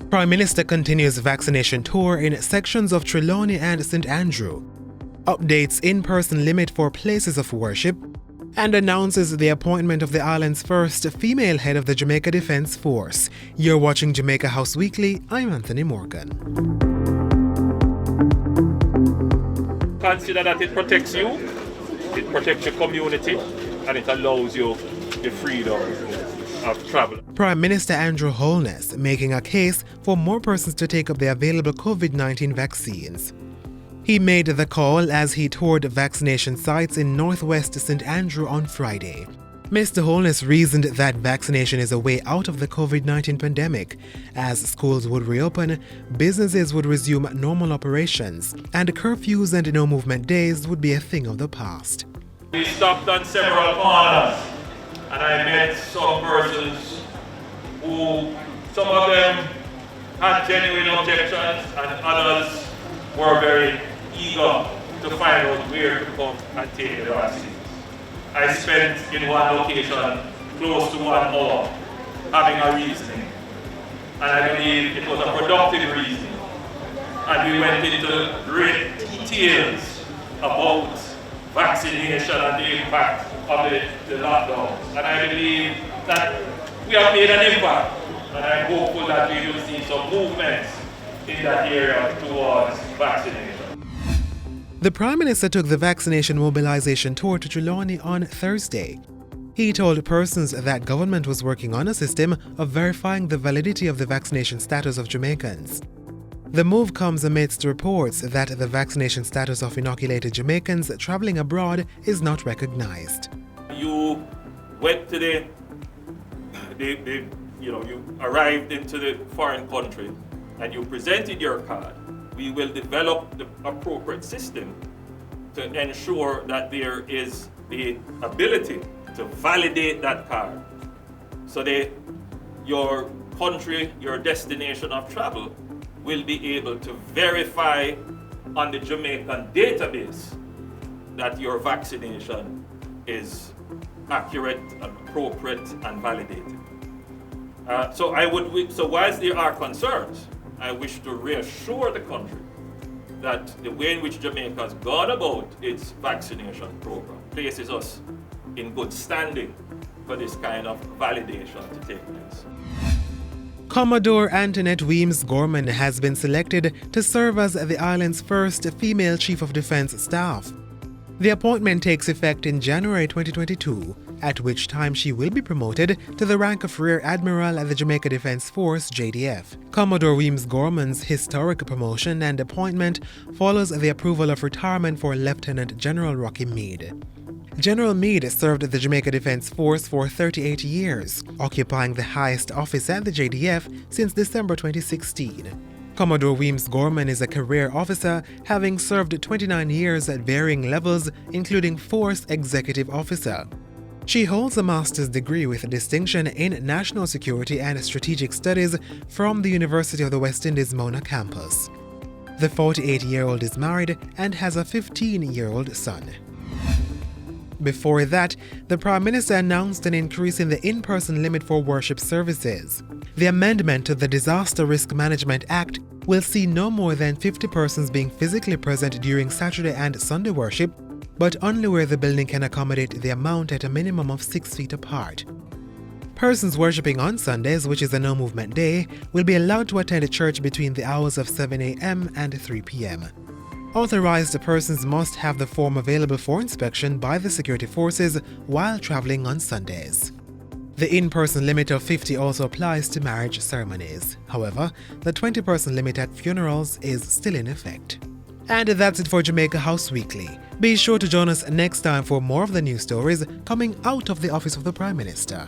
Prime Minister continues vaccination tour in sections of Trelawney and St. Andrew, updates in-person limit for places of worship, and announces the appointment of the island's first female head of the Jamaica Defence Force. You're watching Jamaica House Weekly. I'm Anthony Morgan. Consider that it protects you, it protects your community, and it allows you the freedom of travel. Prime Minister Andrew Holness making a case for more persons to take up the available COVID-19 vaccines. He made the call as he toured vaccination sites in northwest St. Andrew on Friday. Mr. Holness reasoned that vaccination is a way out of the COVID-19 pandemic, as schools would reopen, businesses would resume normal operations, and curfews and no-movement days would be a thing of the past. We stopped on several corners, and I met some persons who, some of them had genuine objections, and others were very eager to find out where to come and take the vaccine. I spent in one location close to 1 hour having a reasoning, and I believe it was a productive reasoning. And we went into great details about vaccination and the impact of the lockdown. And I believe that we have made an impact, and I'm hopeful that we will see some movements in that area towards vaccination. The Prime Minister took the vaccination mobilization tour to Trelawney on Thursday. He told persons that government was working on a system of verifying the validity of the vaccination status of Jamaicans. The move comes amidst reports that the vaccination status of inoculated Jamaicans traveling abroad is not recognized. You went to you arrived into the foreign country and you presented your card. We will develop the appropriate system to ensure that there is the ability to validate that card. So your country, your destination of travel, will be able to verify on the Jamaican database that your vaccination is accurate and appropriate and validated. So whilst there are concerns, I wish to reassure the country that the way in which Jamaica has gone about its vaccination program places us in good standing for this kind of validation to take place. Commodore Antoinette Weems Gorman has been selected to serve as the island's first female Chief of Defence Staff. The appointment takes effect in January 2022, at which time she will be promoted to the rank of Rear Admiral at the Jamaica Defence Force (JDF). Commodore Weems Gorman's historic promotion and appointment follows the approval of retirement for Lieutenant General Rocky Meade. General Meade served the Jamaica Defence Force for 38 years, occupying the highest office at the JDF since December 2016. Commodore Weems Gorman is a career officer, having served 29 years at varying levels, including Force Executive Officer. She holds a master's degree with distinction in National Security and Strategic Studies from the University of the West Indies Mona campus. The 48-year-old is married and has a 15-year-old son. Before that, the Prime Minister announced an increase in the in-person limit for worship services. The amendment to the Disaster Risk Management Act will see no more than 50 persons being physically present during Saturday and Sunday worship, but only where the building can accommodate the amount at a minimum of 6 feet apart. Persons worshipping on Sundays, which is a no-movement day, will be allowed to attend church between the hours of 7 a.m. and 3 p.m. Authorized persons must have the form available for inspection by the security forces while traveling on Sundays. The in-person limit of 50 also applies to marriage ceremonies. However, the 20-person limit at funerals is still in effect. And that's it for Jamaica House Weekly. Be sure to join us next time for more of the news stories coming out of the office of the Prime Minister.